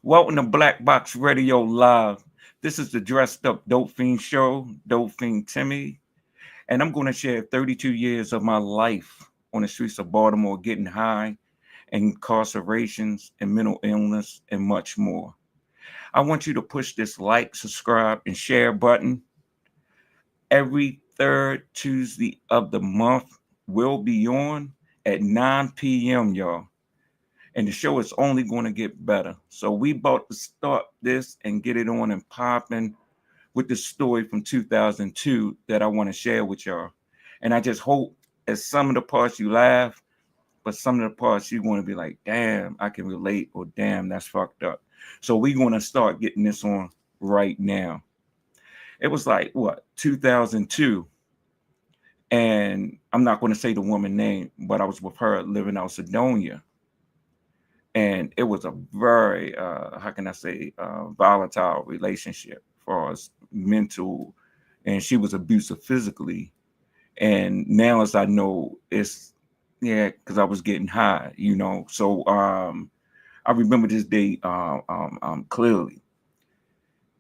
Welcome to Black Box Radio Live. This is the dressed up Dope Fiend show, Dope Fiend TimaaY, and I'm going to share 32 years of my life on the streets of Baltimore getting high, incarcerations, and mental illness, and much more. I want you to push this like, subscribe, and share button. Every third Tuesday of the month will be on at 9 p.m., y'all. And the show is only going to get better. So we about to start this and get it on and popping with the story from 2002 that I want to share with y'all. And I just hope at some of the parts you laugh, but some of the parts you're going to be like, damn, I can relate, or damn, that's fucked up. So we're going to start getting this on right now. It was like, what, 2002? And I'm not going to say the woman name, but I was with her living out Sedonia. And it was a very how can I say volatile relationship as far as mental, and she was abusive physically. And now as I know, it's yeah, because I was getting high, so I remember this day clearly.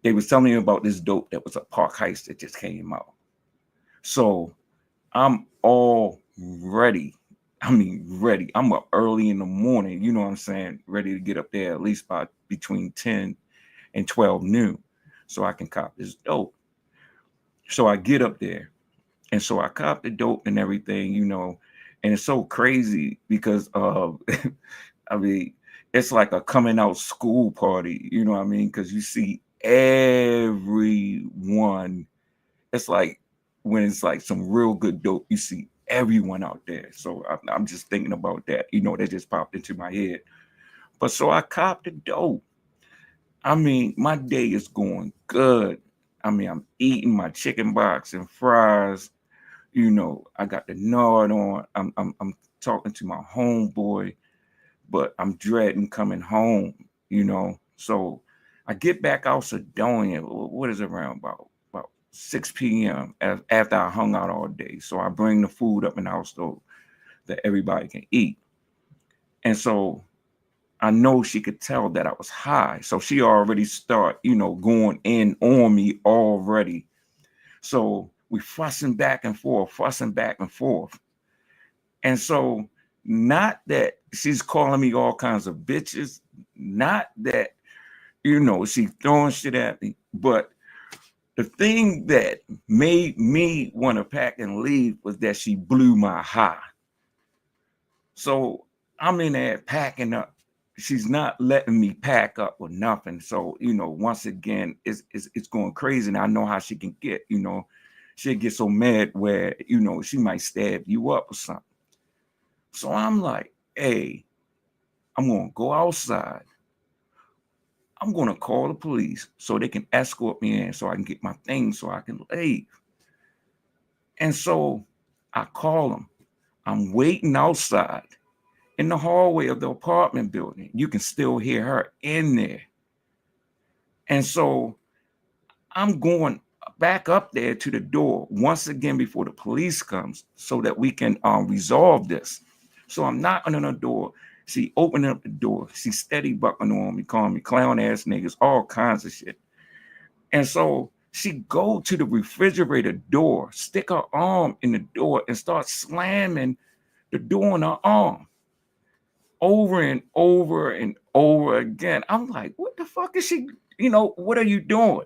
They was telling me about this dope that was a park heist that just came out. So I'm all ready. I mean, ready. I'm up early in the morning, you know what I'm saying? Ready to get up there at least by between 10 and 12 noon so I can cop this dope. So I get up there, and so I cop the dope and everything, and it's so crazy because I mean, it's like a coming out school party, you know what I mean? Because you see everyone. It's like when it's like some real good dope, you see everyone out there. So I'm just thinking about that. That just popped into my head. But so I copped the dope. I mean, my day is going good. I mean, I'm eating my chicken box and fries. I got the nod on. I'm talking to my homeboy, but I'm dreading coming home. So I get back out Sedonia. What is it, around about 6 p.m. After I hung out all day. So I bring the food up in the house so that everybody can eat. And so I know she could tell that I was high. So she already start, going in on me already. So we fussing back and forth, fussing back and forth. And so not that she's calling me all kinds of bitches, not that, she throwing shit at me, but the thing that made me want to pack and leave was that she blew my high. So I'm in there packing up. She's not letting me pack up or nothing. So, once again, it's going crazy. And I know how she can get, she'll get so mad where, she might stab you up or something. So I'm like, hey, I'm going to go outside. I'm going to call the police so they can escort me in so I can get my things so I can leave. And so I call them. I'm waiting outside in the hallway of the apartment building. You can still hear her in there. And so I'm going back up there to the door once again before the police comes so that we can resolve this. So I'm knocking on the door. She opening up the door. She steady bucking on me, calling me clown ass niggas, all kinds of shit. And so she go to the refrigerator door, stick her arm in the door and start slamming the door on her arm over and over and over again. I'm like, what the fuck is she, what are you doing?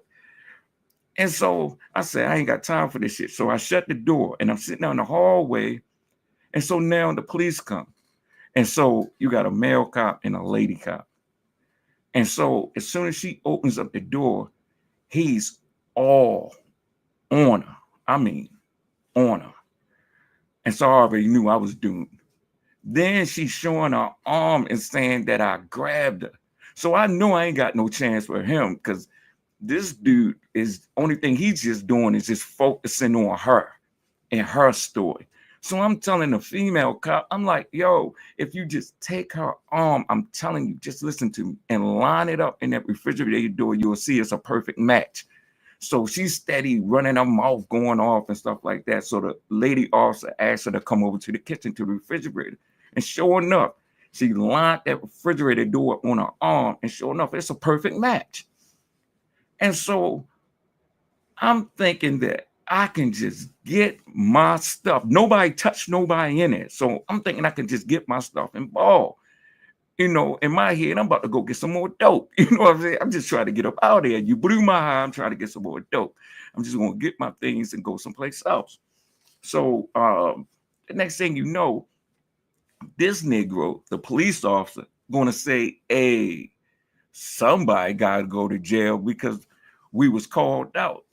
And so I said, I ain't got time for this shit. So I shut the door and I'm sitting down in the hallway. And so now the police come. And so you got a male cop and a lady cop. And so as soon as she opens up the door, he's all on her. I mean, on her. And so I already knew I was doomed. Then she's showing her arm and saying that I grabbed her. So I know I ain't got no chance for him because this dude is only thing he's just doing is just focusing on her and her story. So I'm telling the female cop, I'm like, yo, if you just take her arm, I'm telling you, just listen to me and line it up in that refrigerator door, you'll see it's a perfect match. So she's steady running her mouth going off and stuff like that. So the lady officer asked her to come over to the kitchen to the refrigerator. And sure enough, She locked that refrigerator door on her arm, and sure enough, it's a perfect match. And so I'm thinking that I can just get my stuff. Nobody touched nobody in it. So I'm thinking I can just get my stuff and ball. In my head, I'm about to go get some more dope. You know what I'm saying? I'm just trying to get up out of there. You blew my high. I'm trying to get some more dope. I'm just going to get my things and go someplace else. So the next thing you know, this Negro, the police officer, going to say, hey, somebody got to go to jail because we was called out.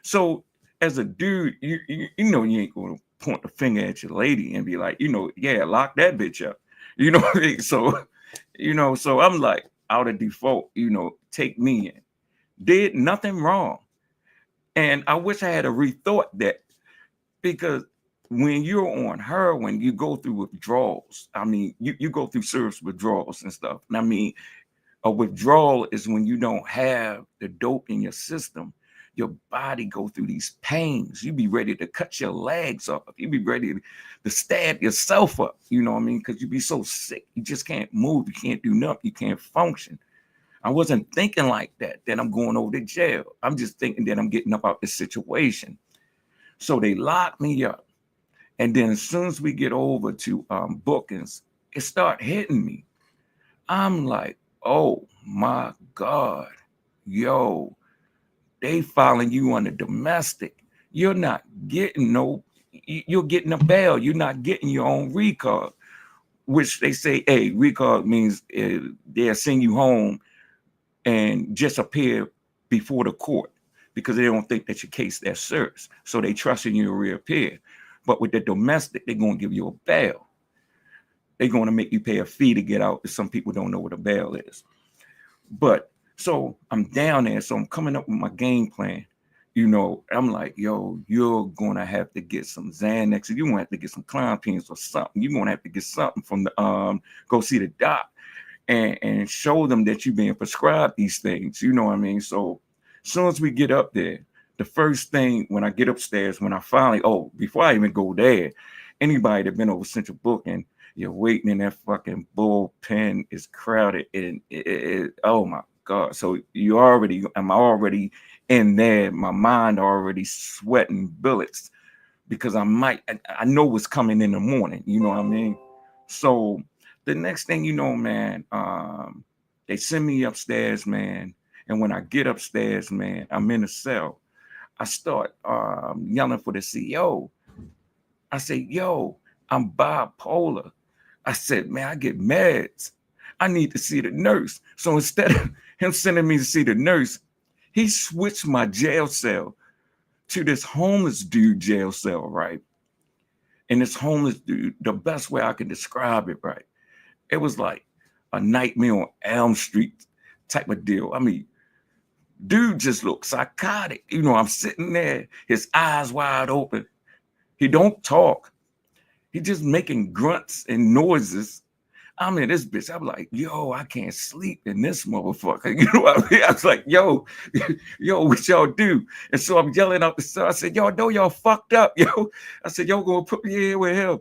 So as a dude, you ain't going to point the finger at your lady and be like, yeah, lock that bitch up. You know what I mean? So I'm like, out of default, take me in. Did nothing wrong. And I wish I had a rethought that, because when you're on heroin, you go through withdrawals. I mean, you go through serious withdrawals and stuff. And I mean, a withdrawal is when you don't have the dope in your system. Your body go through these pains. You be ready to cut your legs off. You be ready to stab yourself up. You know what I mean? Because you be so sick. You just can't move. You can't do nothing. You can't function. I wasn't thinking like that I'm going over to jail. I'm just thinking that I'm getting up out this situation. So they locked me up. And then as soon as we get over to bookings, it start hitting me. I'm like, oh my God, yo, they filing you on the domestic. You're not getting you're getting a bail. You're not getting your own recall, which they say, hey, recall means they'll send you home and just appear before the court because they don't think that your case that serious. So they trust in you to reappear. But with the domestic, they're going to give you a bail. They're going to make you pay a fee to get out. Some people don't know what a bail is. But so I'm down there. So I'm coming up with my game plan. I'm like, yo, you're going to have to get some Xanax. You're going to have to get some clonopins or something. You're going to have to get something from the, go see the doc and show them that you're being prescribed these things. You know what I mean? So as soon as we get up there, the first thing when I get upstairs, when I finally, before I even go there, anybody that been over Central Booking, you're waiting in that fucking bullpen, is crowded, and oh my God. So I'm already in there, my mind already sweating bullets because I know what's coming in the morning, you know what I mean? So the next thing you know, man, they send me upstairs, man. And when I get upstairs, man, I'm in a cell. I start yelling for the CEO. I say, yo, I'm bipolar. I said, man, I get meds. I need to see the nurse. So instead of him sending me to see the nurse, he switched my jail cell to this homeless dude jail cell, right? And this homeless dude, the best way I can describe it, right? It was like a Nightmare on Elm Street type of deal. I mean, dude just looked psychotic. I'm sitting there, his eyes wide open. He don't talk. He just making grunts and noises. I'm in this bitch. I'm like, yo, I can't sleep in this motherfucker. You know what I mean? I was like, yo, what y'all do? And so I'm yelling out the cell. I said, y'all know y'all fucked up, yo. I said, y'all gonna put me in with him.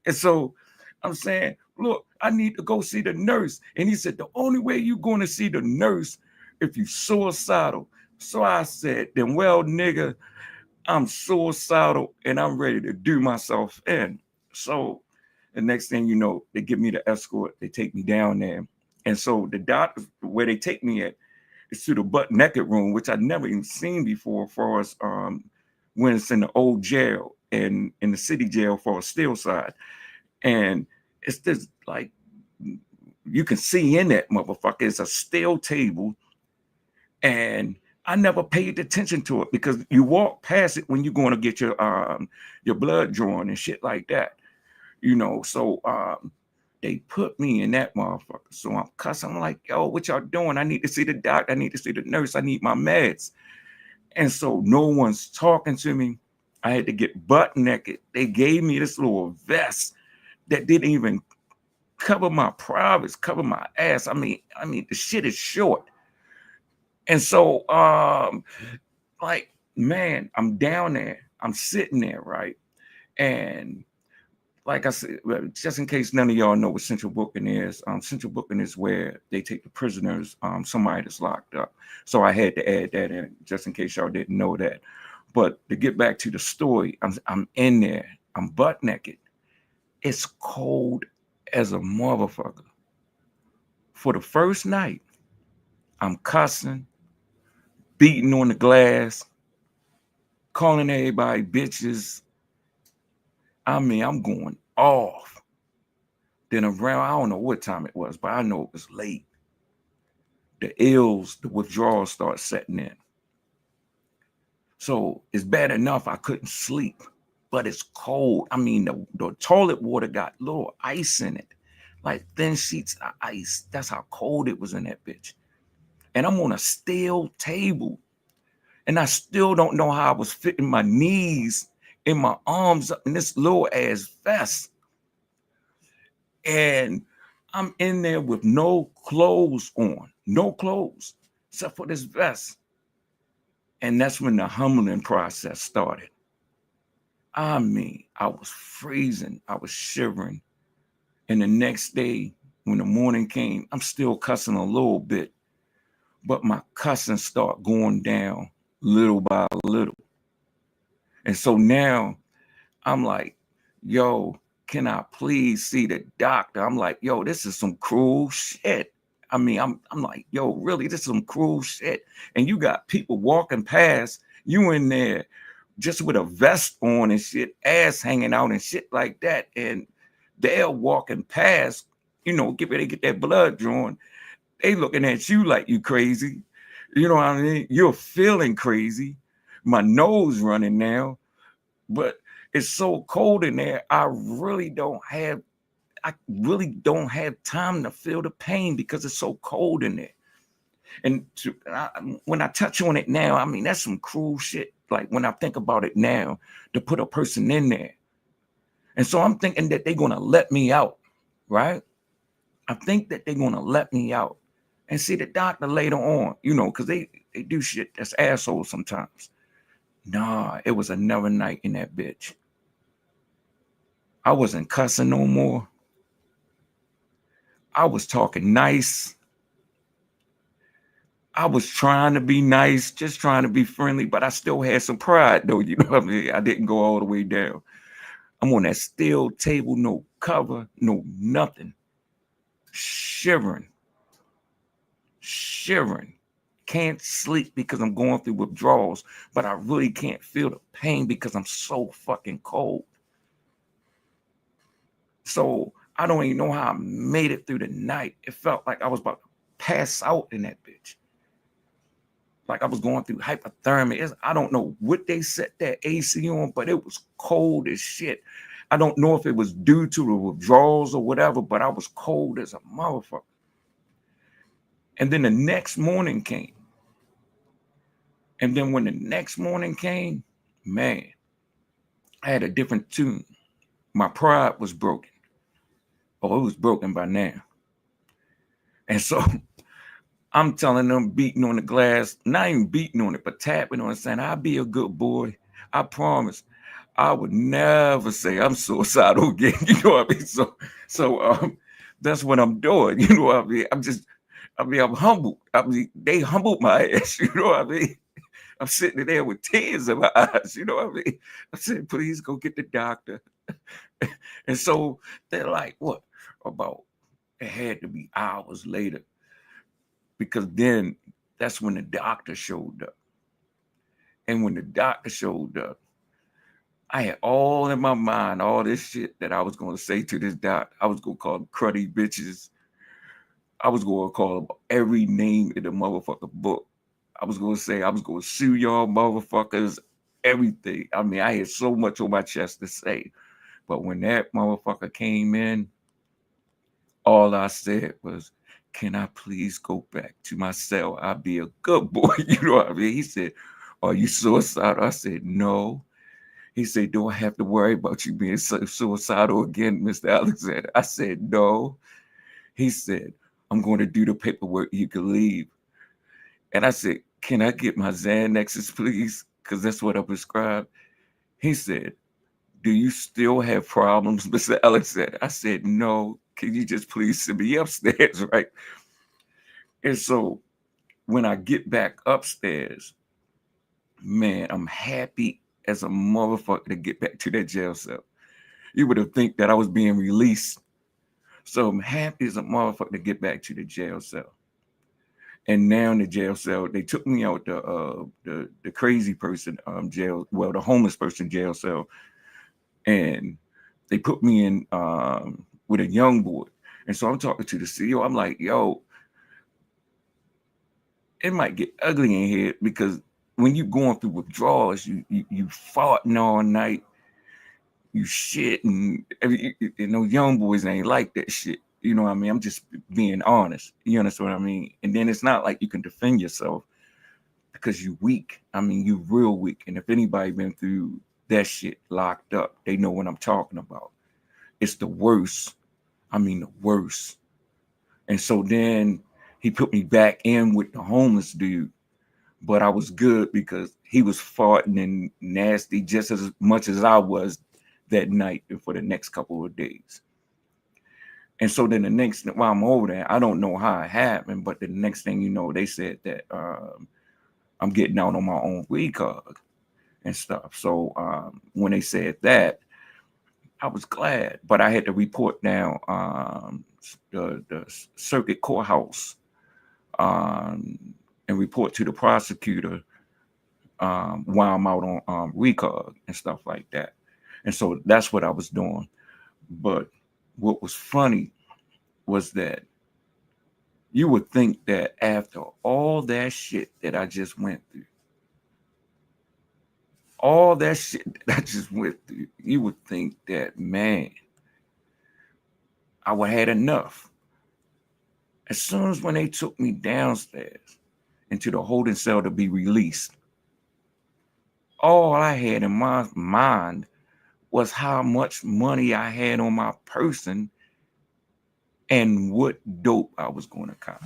And so I'm saying, look, I need to go see the nurse. And he said, the only way you're going to see the nurse if you suicidal. So I said, then, well, nigga, I'm suicidal and I'm ready to do myself in. So the next thing you know, they give me the escort. They take me down there. And so the doctor, where they take me at, is to the butt naked room, which I'd never even seen before for us when it's in the old jail and in the city jail for a still side. And it's just like, you can see in that motherfucker, it's a steel table. And I never paid attention to it because you walk past it when you're going to get your blood drawn and shit like that. So they put me in that motherfucker. So I'm cussing. I'm like, yo, what y'all doing? I need to see the doctor. I need to see the nurse. I need my meds. And so no one's talking to me. I had to get butt naked. They gave me this little vest that didn't even cover my privates, cover my ass. I mean, the shit is short. And so, man, I'm down there. I'm sitting there, right? And like I said, just in case none of y'all know what central booking is, central booking is where they take the prisoners, somebody that's locked up. So I had to add that in just in case y'all didn't know that. But to get back to the story, I'm in there, I'm butt naked. It's cold as a motherfucker. For the first night, I'm cussing, beating on the glass, calling everybody bitches. I mean, I'm going off. Then around, I don't know what time it was, but I know it was late. The withdrawals start setting in. So it's bad enough I couldn't sleep, but it's cold. I mean, the toilet water got little ice in it, like thin sheets of ice. That's how cold it was in that bitch. And I'm on a steel table. And I still don't know how I was fitting my knees and my arms up in this little ass vest. And I'm in there with no clothes on, no clothes, except for this vest. And that's when the humbling process started. I mean, I was freezing, I was shivering. And the next day, when the morning came, I'm still cussing a little bit, but my cussing start going down little by little. And so now I'm like, yo, can I please see the doctor? I'm like, yo, this is some cruel shit. I mean, I'm like, yo, really, this is some cruel shit. And you got people walking past you in there just with a vest on and shit, ass hanging out and shit like that. And they're walking past, get ready to get their blood drawn. They looking at you like you crazy. You know what I mean? You're feeling crazy. My nose running now, but it's so cold in there. I really don't have time to feel the pain because it's so cold in there. And when I touch on it now, I mean, that's some cruel shit. Like when I think about it now, to put a person in there. And so I'm thinking that they're going to let me out, right? I think that they're going to let me out and see the doctor later on, because they do shit that's assholes sometimes. Nah, it was another night in that bitch. I wasn't cussing no more. I was talking nice. I was trying to be nice, just trying to be friendly, but I still had some pride, though. You know what I mean? I didn't go all the way down. I'm on that steel table, no cover, no nothing. Shivering. Can't sleep because I'm going through withdrawals, but I really can't feel the pain because I'm so fucking cold. So I don't even know how I made it through the night. It felt like I was about to pass out in that bitch. Like I was going through hypothermia. I don't know what they set that AC on, but it was cold as shit. I don't know if it was due to the withdrawals or whatever, but I was cold as a motherfucker. And then the next morning came. And then when the next morning came, man, I had a different tune. My pride was broken. Oh, it was broken by now. And so I'm telling them, beating on the glass, not even beating on it, but tapping on it, saying, I'll be a good boy. I promise. I would never say I'm suicidal again. You know what I mean? So that's what I'm doing. You know what I mean? I'm humbled. I mean, they humbled my ass. You know what I mean? I'm sitting there with tears in my eyes. You know what I mean? I said, please go get the doctor. And so they're like, what? It had to be hours later. Because then that's when the doctor showed up. And when the doctor showed up, I had all in my mind, all this shit that I was going to say to this doctor. I was going to call them cruddy bitches. I was going to call them every name in the motherfucking book. I was going to say, I was going to sue y'all motherfuckers, everything. I mean, I had so much on my chest to say. But when that motherfucker came in, all I said was, can I please go back to my cell? I'll be a good boy. You know what I mean? He said, are you suicidal? I said, no. He said, do I have to worry about you being suicidal again, Mr. Alexander? I said, no. He said, I'm going to do the paperwork. You can leave. And I said, can I get my Xanaxes, please? Because that's what I prescribed. He said, do you still have problems, Mr. Ellis said. I said, no, can you just please send me upstairs, right? And so when I get back upstairs, man, I'm happy as a motherfucker to get back to that jail cell. You would have think that I was being released. So I'm happy as a motherfucker to get back to the jail cell. And now in the jail cell, they took me out the crazy person jail, well, the homeless person jail cell, and they put me in with a young boy. And so I'm talking to the CEO. I'm like, yo, it might get ugly in here because when you going through withdrawals, you farting all night, you shit, and those young boys ain't like that shit. You know what I mean? I'm just being honest. You understand what I mean? And then it's not like you can defend yourself because you weak. I mean, you real weak. And if anybody been through that shit locked up, they know what I'm talking about. It's the worst. I mean, the worst. And so then he put me back in with the homeless dude, but I was good because he was farting and nasty just as much as I was that night and for the next couple of days. And so then the next, while I'm over there, I don't know how it happened, but the next thing you know, they said that I'm getting out on my own recog and stuff. So when they said that, I was glad, but I had to report down the circuit courthouse and report to the prosecutor while I'm out on recog and stuff like that. And so that's what I was doing. But what was funny was that you would think that after all that shit that I just went through, all that shit that I just went through, you would think that, man, I would have had enough. As soon as when they took me downstairs into the holding cell to be released, all I had in my mind was how much money I had on my person and what dope I was going to cop.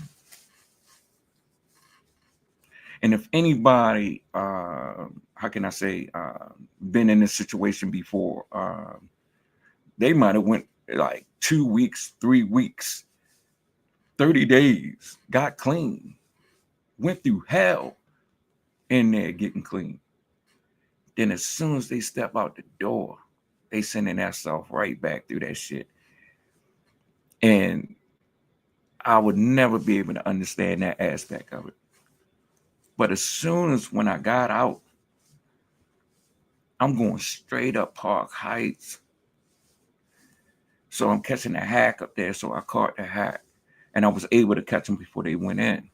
And if anybody, how can I say, been in this situation before, they might have went like 2 weeks, 3 weeks, 30 days, got clean, went through hell in there getting clean. Then as soon as they step out the door, they sending that stuff right back through that shit. And I would never be able to understand that aspect of it. But as soon as when I got out, I'm going straight up Park Heights. So I'm catching a hack up there. So I caught the hack and I was able to catch them before they went in.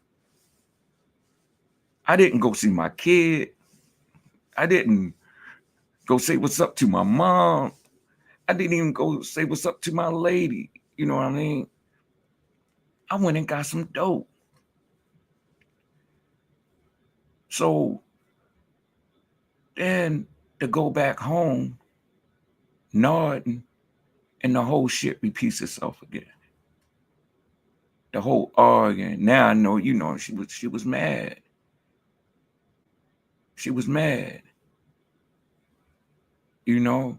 I didn't go see my kid. I didn't go say what's up to my mom. I didn't even go say what's up to my lady. You know what I mean? I went and got some dope. So then to go back home, nodding, and the whole shit repeats itself again. The whole arguing. Now I know, you know, she was mad. She was mad. You know,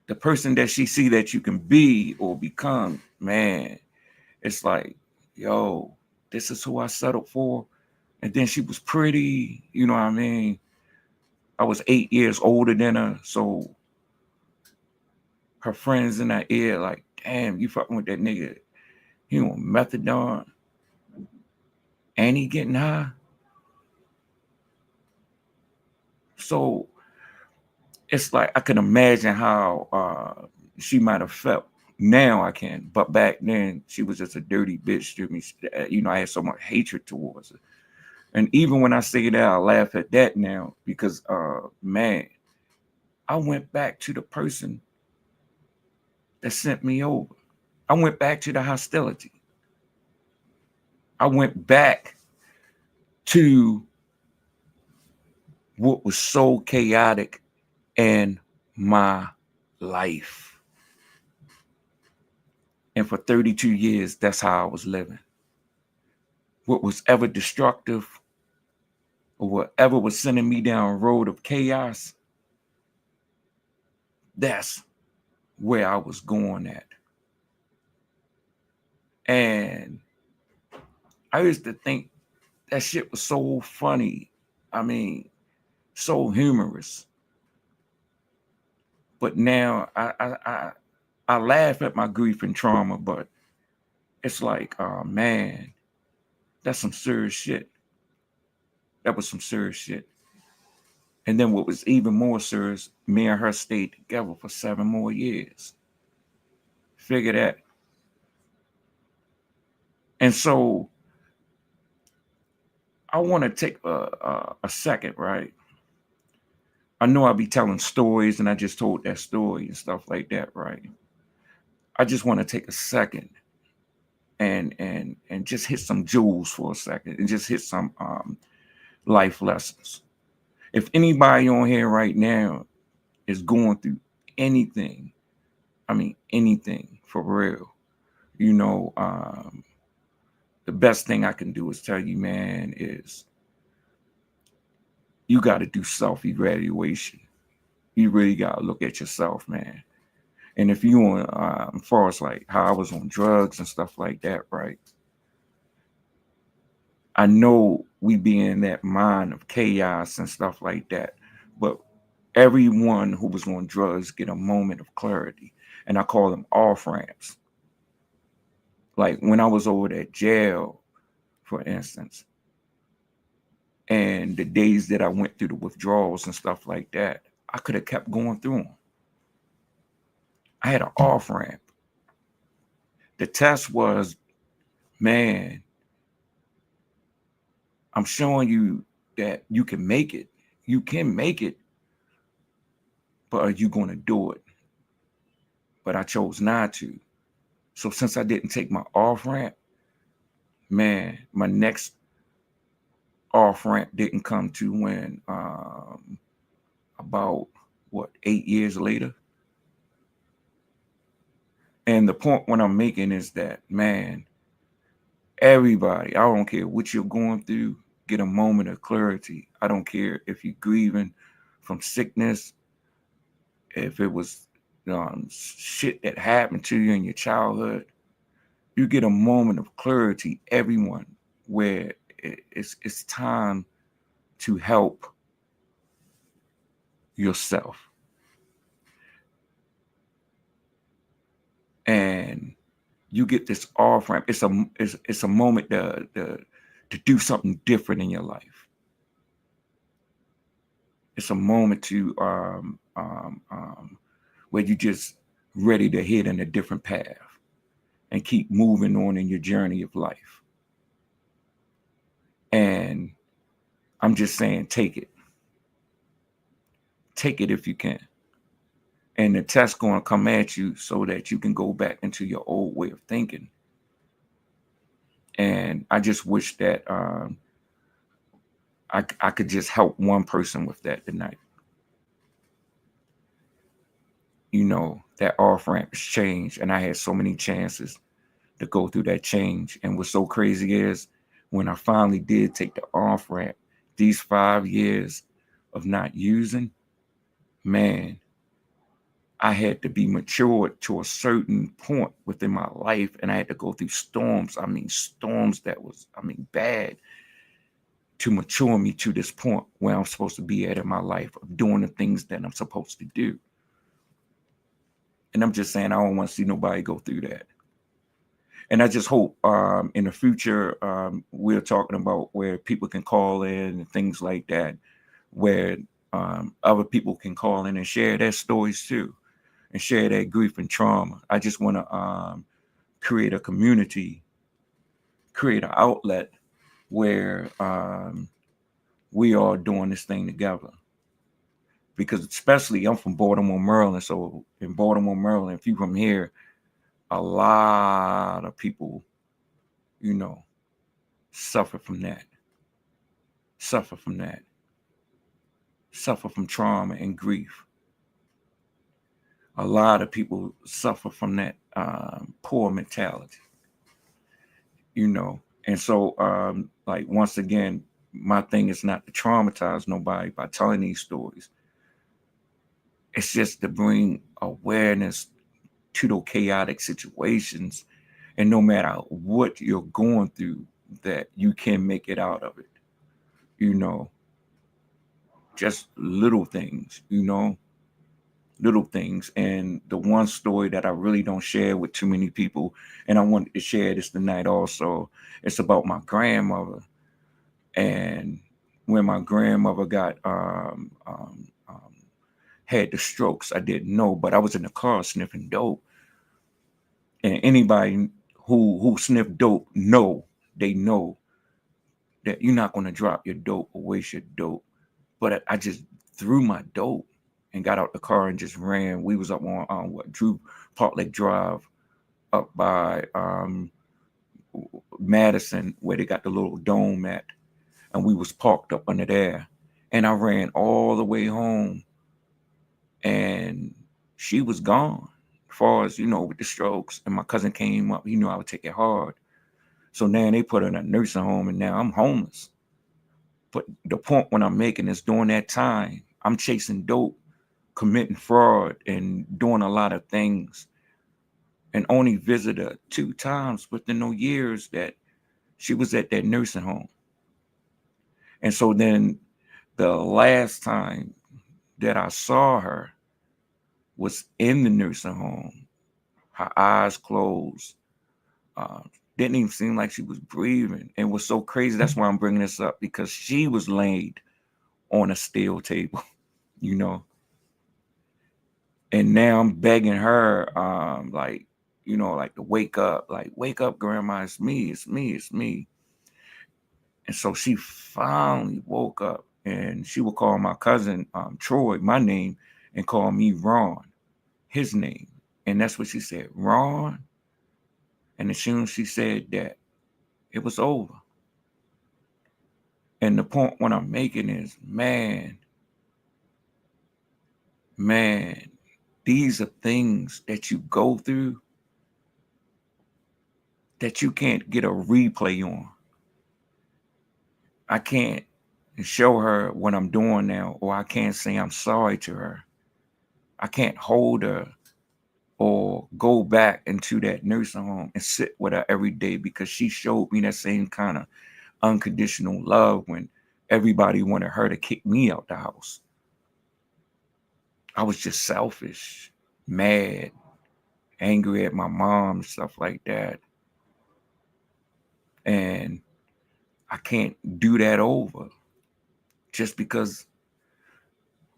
the person that she see that you can be or become, man, it's like, yo, this is who I settled for. And then she was pretty, you know what I mean? I was 8 years older than her, so her friends in her ear like, damn, you fucking with that nigga. He on methadone and he getting high. So it's like I can imagine how she might have felt. Now I can, but back then she was just a dirty bitch to me. You know, I had so much hatred towards her. And even when I say that, I laugh at that now because, man, I went back to the person that sent me over. I went back to the hostility. I went back to what was so chaotic in my life. And for 32 years, that's how I was living. What was ever destructive or whatever was sending me down a road of chaos, That's where I was going at. And I used to think that shit was so funny. I mean, so humorous. But now I laugh at my grief and trauma, but it's like, oh man, that's some serious shit. That was some serious shit. And then what was even more serious, me and her stayed together for 7 more years. Figure that. And so I want to take a second, right? I know I'll be telling stories, and I just told that story and stuff like that, right? I just want to take a second and just hit some jewels for a second and just hit some life lessons. If anybody on here right now is going through anything, I mean anything for real, you know, the best thing I can do is tell you, man, is you got to do self-evaluation. You really got to look at yourself, man. And if you on, as far as like how I was on drugs and stuff like that, right? I know we be in that mind of chaos and stuff like that, but everyone who was on drugs get a moment of clarity, and I call them off ramps. Like when I was over at jail, for instance, and the days that I went through the withdrawals and stuff like that, I could have kept going through them. I had an off ramp. The test was, man, I'm showing you that you can make it. You can make it, but are you going to do it? But I chose not to. So since I didn't take my off ramp, man, my next off ramp didn't come to when about what 8 years later. And the point what I'm making is that, man, everybody, I don't care what you're going through, get a moment of clarity. I don't care if you're grieving from sickness, if it was shit that happened to you in your childhood. You get a moment of clarity, everyone, where it's time to help yourself. And you get this off ramp. It's a moment to do something different in your life. It's a moment to where you just ready to head in a different path and keep moving on in your journey of life. And I'm just saying, take it. Take it if you can. And the test's going to come at you so that you can go back into your old way of thinking. And I just wish that I could just help one person with that tonight. You know, that off ramp has changed, and I had so many chances to go through that change. And what's so crazy is when I finally did take the off ramp, these 5 years of not using, man, I had to be matured to a certain point within my life, and I had to go through storms. I mean, storms that was, bad, to mature me to this point where I'm supposed to be at in my life of doing the things that I'm supposed to do. And I'm just saying, I don't want to see nobody go through that. And I just hope in the future, we're talking about where people can call in and things like that, where other people can call in and share their stories too, and share their grief and trauma. I just want to create a community, create an outlet where we are doing this thing together. Because especially I'm from Baltimore, Maryland. So in Baltimore, Maryland, if you're from here, a lot of people, you know, suffer from that. Suffer from that. Suffer from trauma and grief. A lot of people suffer from that poor mentality, you know. And so, like, once again, my thing is not to traumatize nobody by telling these stories. It's just to bring awareness to those chaotic situations. And no matter what you're going through, that you can make it out of it. You know, just little things, little things. And the one story that I really don't share with too many people, and I wanted to share this tonight also, it's about my grandmother. And when my grandmother got had the strokes, I didn't know, but I was in the car sniffing dope. And anybody who sniff dope they know that you're not going to drop your dope or waste your dope. But I just threw my dope and got out the car and just ran. We was up on Drew Park Lake Drive up by Madison, where they got the little dome at, and we was parked up under there. And I ran all the way home, and she was gone. As far as with the strokes, and my cousin came up. I would take it hard. So now they put her in a nursing home, and now I'm homeless. But the point when I'm making is during that time, I'm chasing dope, committing fraud, and doing a lot of things, and only visited her 2 times within no years that she was at that nursing home. And so then the last time that I saw her was in the nursing home. Her eyes closed. Uh, didn't even seem like she was breathing. And it was so crazy. That's why I'm bringing this up, because she was laid on a steel table, you know. And now I'm begging her, like to wake up, grandma, it's me, it's me, it's me. And so she finally woke up, and she would call my cousin Troy my name and call me Ron, his name. And that's what she said, Ron. And as soon as she said that, it was over. And the point what I'm making is, man, these are things that you go through that you can't get a replay on. I can't show her what I'm doing now, or I can't say I'm sorry to her. I can't hold her or go back into that nursing home and sit with her every day, because she showed me that same kind of unconditional love when everybody wanted her to kick me out the house. I was just selfish, mad, angry at my mom and stuff like that. And I can't do that over just because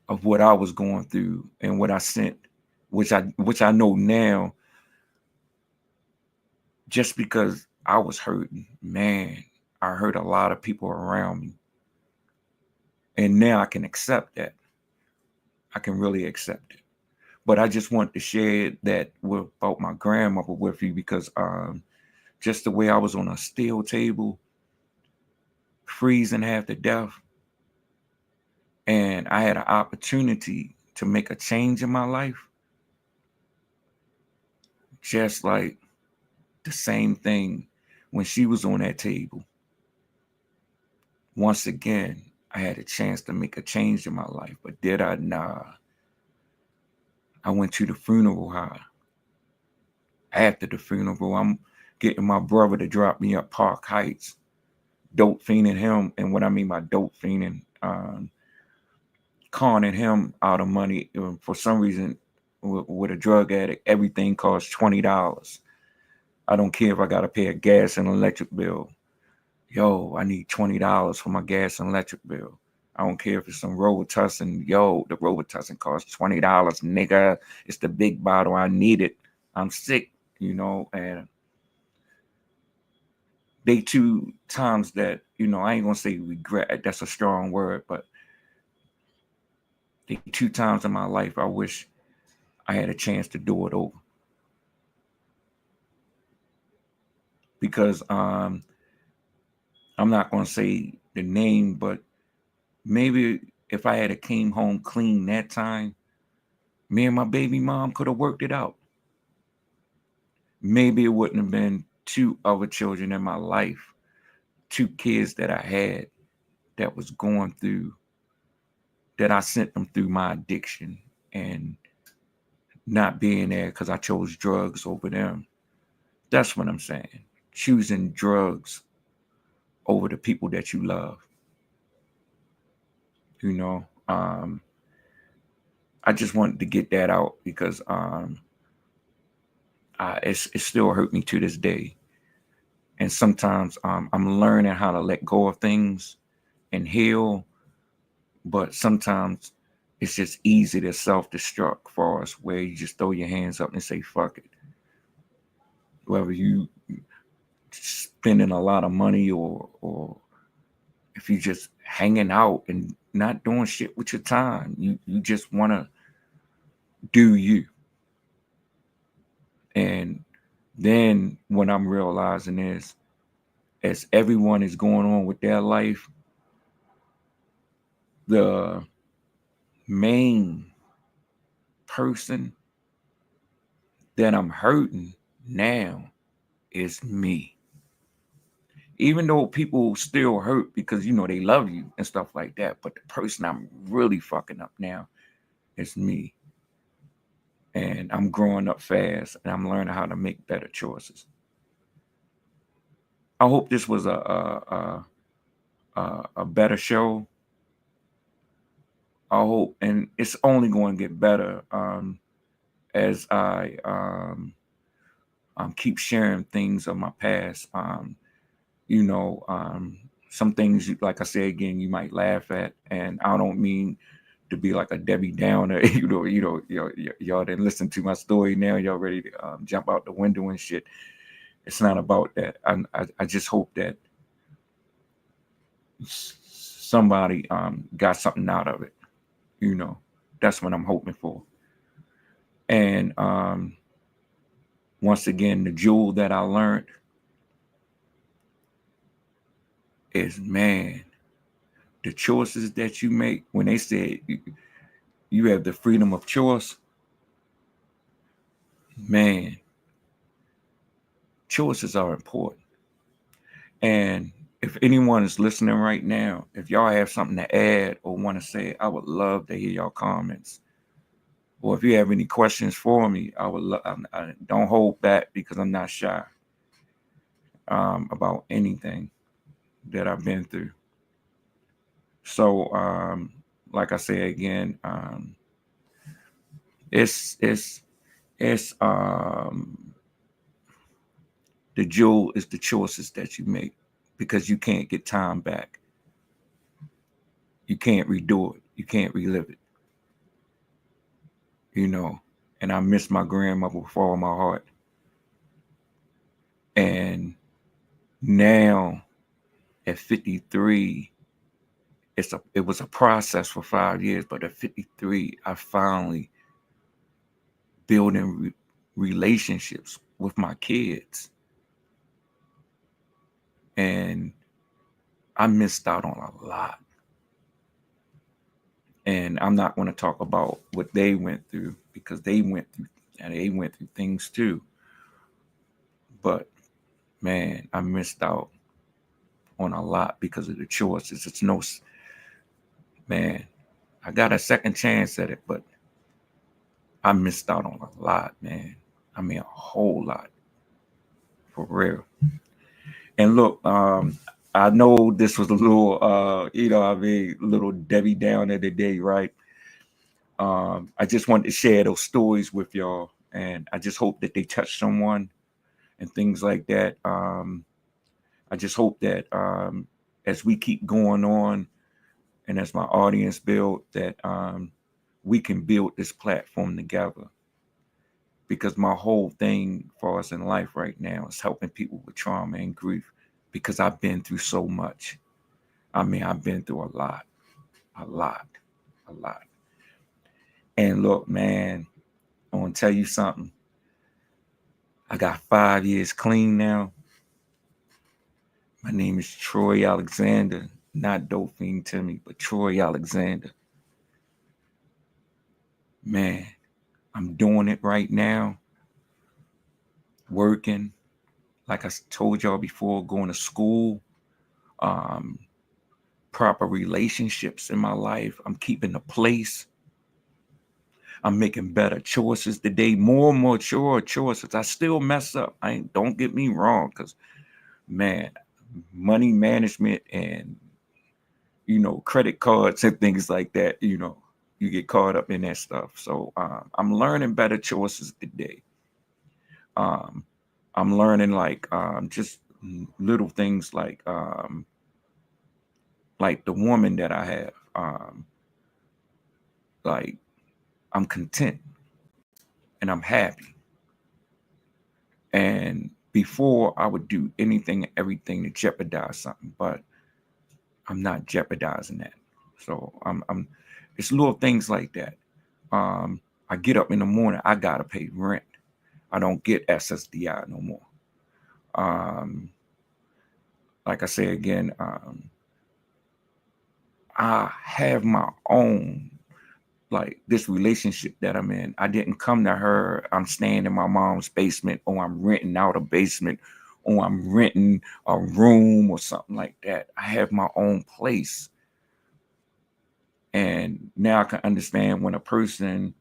of what I was going through and what I sent, which I know now, just because I was hurting, man, I hurt a lot of people around me. And now I can accept that. I can really accept it. But I just want to share that about my grandmother with you, because just the way I was on a steel table, freezing half to death, and I had an opportunity to make a change in my life, just like the same thing when she was on that table. Once again, I had a chance to make a change in my life, but did I? Nah. I went to the funeral high. After the funeral, I'm getting my brother to drop me up Park Heights, dope fiending him. And what I mean by dope fiending, conning him out of money. For some reason, with a drug addict, everything costs $20. I don't care if I got to pay a gas and electric bill. Yo, I need $20 for my gas and electric bill. I don't care if it's some Robitussin. Yo, the Robitussin costs $20, nigga. It's the big bottle. I need it. I'm sick, and they 2 times that, I ain't gonna say regret. That's a strong word, but the 2 times in my life, I wish I had a chance to do it over. Because I'm not gonna say the name, but maybe if I had came home clean that time, me and my baby mom could have worked it out. Maybe it wouldn't have been 2 other children in my life, 2 kids that I had that was going through, that I sent them through my addiction. and not being there because I chose drugs over them. That's what I'm saying. Choosing drugs over the people that you love. You know, I just wanted to get that out because it still hurt me to this day. And sometimes I'm learning how to let go of things and heal, but sometimes it's just easy to self-destruct for us, where you just throw your hands up and say, fuck it. Whether you spending a lot of money or if you just hanging out and not doing shit with your time, you just want to do you. And then what I'm realizing is, as everyone is going on with their life, the main person that I'm hurting now is me. Even though people still hurt because, you know, they love you and stuff like that, but the person I'm really fucking up now is me. And I'm growing up fast, and I'm learning how to make better choices. I hope this was a better show. I hope, and it's only going to get better as I keep sharing things of my past. You know, some things, like I say again, you might laugh at, and I don't mean to be like a Debbie Downer. Y'all didn't listen to my story now. Y'all ready to jump out the window and shit. It's not about that. I just hope that somebody got something out of it. You know, that's what I'm hoping for. And once again, the jewel that I learned is, man, the choices that you make. When they say you have the freedom of choice, man, choices are important. And if anyone is listening right now, if y'all have something to add or want to say, I would love to hear y'all comments. Or if you have any questions for me, I would I don't hold back, because I'm not shy about anything that I've been through. So, like I say again, it's the jewel is the choices that you make, because you can't get time back. You can't redo it. You can't relive it. You know, and I miss my grandmother with all my heart. And now at 53, it was a process for 5 years, but at 53, I finally building relationships with my kids. And I missed out on a lot. And I'm not going to talk about what they went through, because they went through things too. But man, I missed out on a lot because of the choices. It's no, man, I got a second chance at it, but I missed out on a lot, man. I mean, a whole lot, for real. And look, I know this was a little, little Debbie Downer today, right? I just wanted to share those stories with y'all, and I just hope that they touch someone and things like that. I just hope that as we keep going on, and as my audience build, that we can build this platform together. Because my whole thing for us in life right now is helping people with trauma and grief, because I've been through so much. I mean, I've been through a lot. And look, man, I want to tell you something. I got 5 years clean now. My name is thrU Alexander, not Dope Fiend TimaaY, but thrU Alexander. Man, I'm doing it right now. Working, like I told y'all before, going to school, proper relationships in my life. I'm keeping the place. I'm making better choices today, more mature choices. I still mess up. Don't get me wrong, because man, money management and credit cards and things like that, you get caught up in that stuff. So I'm learning better choices today. Um, I'm learning just little things like the woman that I have. Like I'm content and I'm happy. And before I would do anything and everything to jeopardize something, but I'm not jeopardizing that. So I'm it's little things like that. I get up in the morning, I gotta pay rent. I don't get SSDI no more. Like I say again, I have my own, like this relationship that I'm in. I didn't come to her, I'm staying in my mom's basement, or I'm renting out a basement, or I'm renting a room or something like that. I have my own place. And now I can understand when a person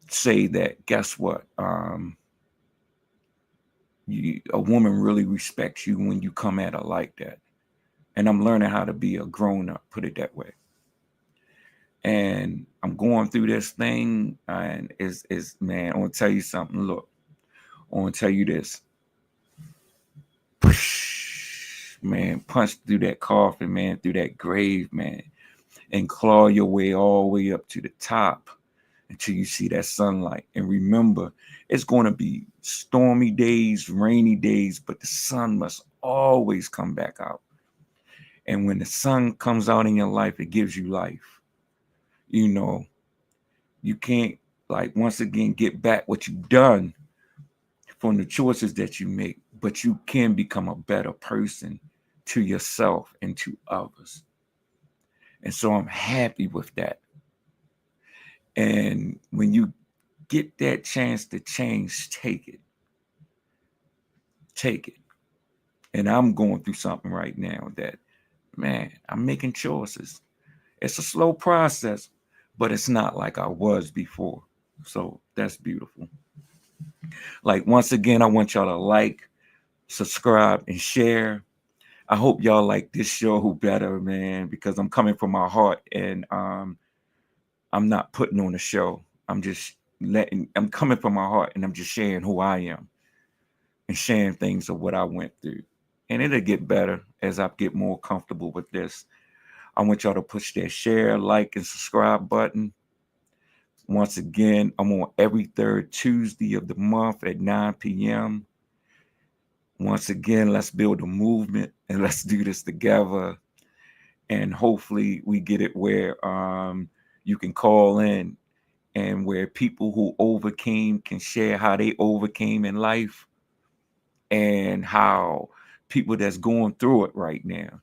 say that, guess what? A woman really respects you when you come at her like that. And I'm learning how to be a grown up, put it that way. And I'm going through this thing, and is man, I want to tell you something. Look, I want to tell you this. Man, punch through that coffin, man, through that grave, man, and claw your way all the way up to the top until you see that sunlight. And remember, it's going to be stormy days, rainy days, but the sun must always come back out. And when the sun comes out in your life, it gives you life. You can't, like, once again, get back what you've done from the choices that you make, but you can become a better person to yourself and to others. And so I'm happy with that. And when you get that chance to change, take it. Take it. And I'm going through something right now that, man, I'm making choices. It's a slow process, but it's not like I was before. So that's beautiful. Like, once again, I want y'all to like, subscribe, and share. I hope y'all like this show better, man, because I'm coming from my heart, and I'm not putting on a show. I'm coming from my heart, and I'm just sharing who I am and sharing things of what I went through. And it'll get better as I get more comfortable with this. I want y'all to push that share, like, and subscribe button. Once again, I'm on every third Tuesday of the month at 9 p.m. Once again, let's build a movement and let's do this together. And hopefully we get it where you can call in, and where people who overcame can share how they overcame in life, and how people that's going through it right now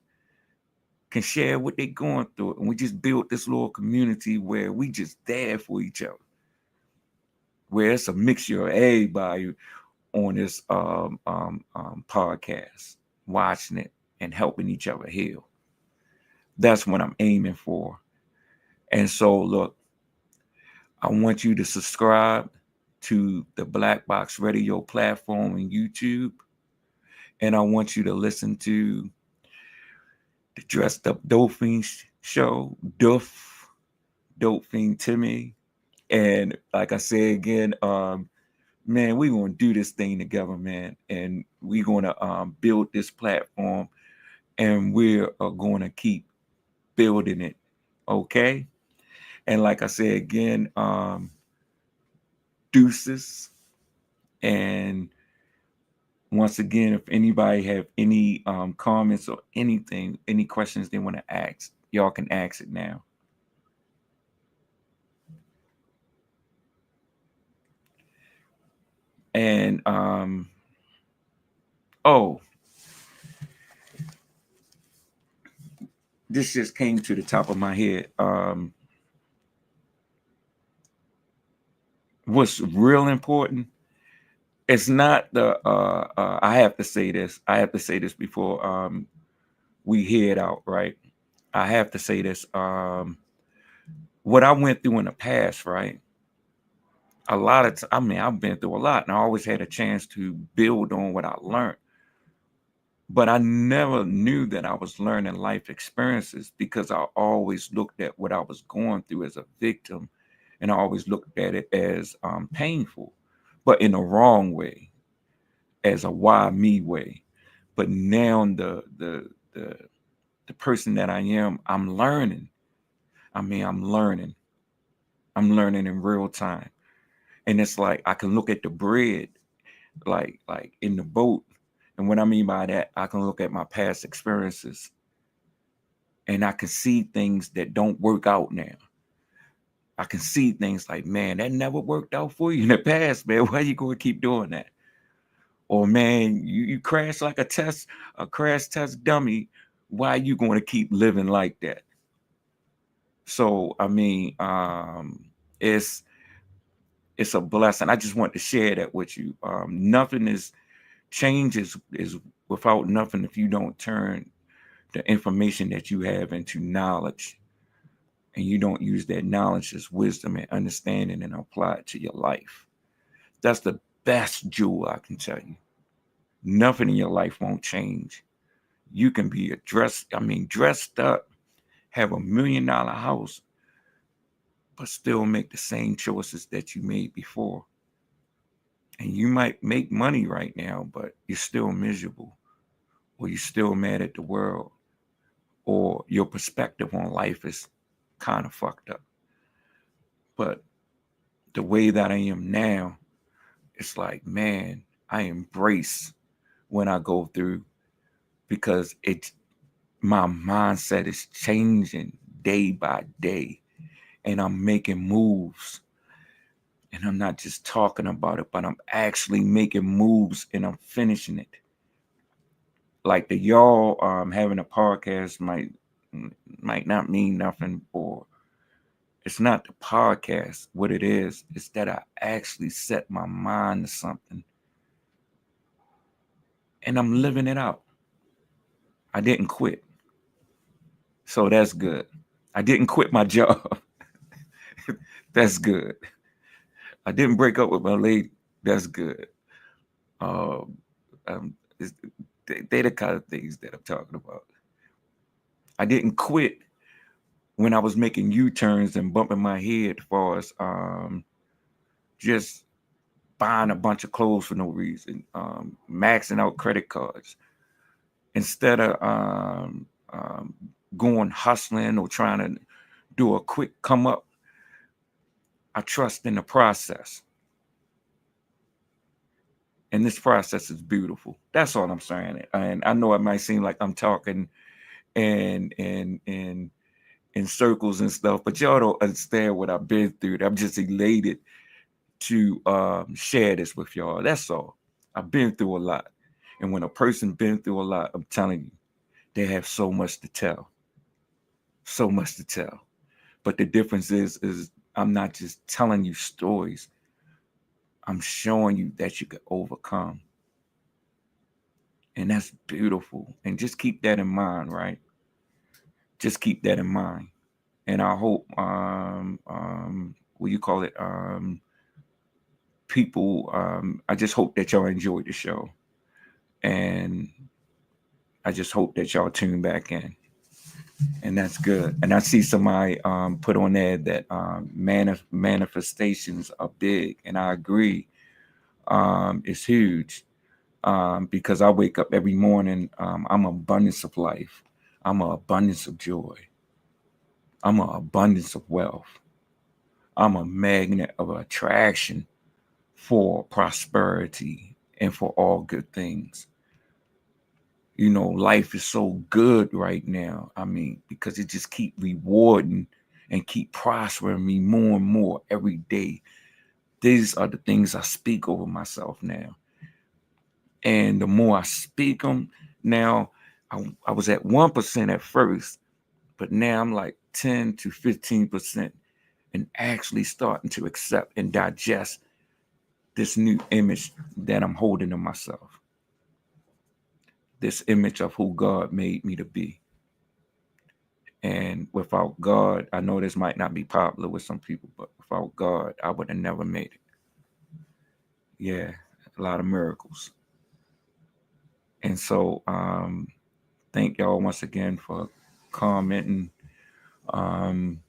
can share what they're going through. And we just built this little community where we just there for each other, where it's a mixture of everybody on this podcast, watching it and helping each other heal. That's what I'm aiming for. And so, look, I want you to subscribe to the Black Box Radio platform on YouTube. And I want you to listen to the Dressed Up Dope Fiend show, Dope Fiend TimaaY. And like I said again, man, we're going to do this thing together, man. And we're going to build this platform, and we're going to keep building it. Okay? And like I said again, deuces. And once again, if anybody have any comments or anything, any questions they want to ask, y'all can ask it now. And this just came to the top of my head. What's real important, it's not the I have to say this before we head out, right? I have to say this. what I went through in the past, right? A lot of, I mean, I've been through a lot, and I always had a chance to build on what I learned. But I never knew that I was learning life experiences because I always looked at what I was going through as a victim, and I always looked at it as painful, but in a wrong way, as a why me way. But now the person that I am, I'm learning. I mean, I'm learning. I'm learning in real time. And it's like I can look at the bread like in the boat. And what I mean by that, I can look at my past experiences and I can see things that don't work out now. I can see things like, man, that never worked out for you in the past, man. Why are you going to keep doing that? Or man, you crash like a crash test dummy. Why are you going to keep living like that? So I mean, it's a blessing. I just want to share that with you. Nothing is change is without nothing if you don't turn the information that you have into knowledge, and you don't use that knowledge as wisdom and understanding and apply it to your life. That's the best jewel I can tell you. Nothing in your life won't change. You can be dressed up, have $1 million house, but still make the same choices that you made before. And you might make money right now, but you're still miserable, or you're still mad at the world, or your perspective on life is kind of fucked up. But the way that I am now, it's like, man, I embrace when I go through, because my mindset is changing day by day, and I'm making moves. And I'm not just talking about it, but I'm actually making moves and I'm finishing it. Like the y'all having a podcast might not mean nothing, or it's not the podcast. What it is that I actually set my mind to something and I'm living it out. I didn't quit. So that's good. I didn't quit my job. That's good. I didn't break up with my lady. That's good. Um, they're the kind of things that I'm talking about. I didn't quit when I was making U-turns and bumping my head as far as just buying a bunch of clothes for no reason, maxing out credit cards instead of going hustling or trying to do a quick come up. I trust in the process. And this process is beautiful. That's all I'm saying. And I know it might seem like I'm talking in circles and stuff, but y'all don't understand what I've been through. I'm just elated to share this with y'all. That's all. I've been through a lot. And when a person been through a lot, I'm telling you, they have so much to tell. So much to tell. But the difference is I'm not just telling you stories. I'm showing you that you can overcome. And that's beautiful. And just keep that in mind, right? Just keep that in mind. And I hope what you call it? People, I just hope that y'all enjoyed the show. And I just hope that y'all tune back in. And that's good. And I see somebody put on there that manifestations are big, and I agree. It's huge because I wake up every morning. I'm an abundance of life. I'm an abundance of joy. I'm an abundance of wealth. I'm a magnet of attraction for prosperity and for all good things. You know, life is so good right now. I mean, because it just keep rewarding and keep prospering me more and more every day. These are the things I speak over myself now. And the more I speak them now, I was at 1% at first, but now I'm like 10 to 15% and actually starting to accept and digest this new image that I'm holding of myself. This image of who God made me to be. And without God, I know this might not be popular with some people, but without God, I would have never made it. Yeah, a lot of miracles. And so thank y'all once again for commenting. Um,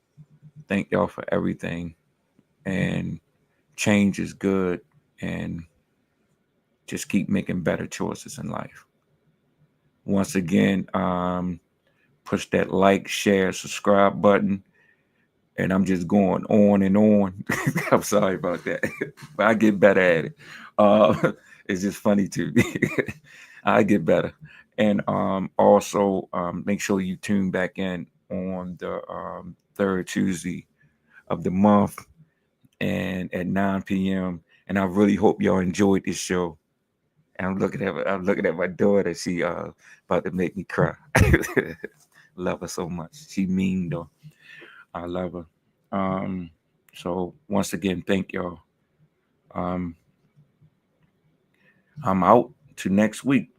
thank y'all for everything. And change is good. And just keep making better choices in life. Once again, push that like, share, subscribe button. And I'm just going on and on. I'm sorry about that, but I get better at it. It's just funny to me. I get better. And also make sure you tune back in on the third Tuesday of the month and at 9 p.m. And I really hope y'all enjoyed this show. And I'm looking at my daughter. She about to make me cry. Love her so much. She mean though. I love her. So once again, thank y'all. I'm out to next week.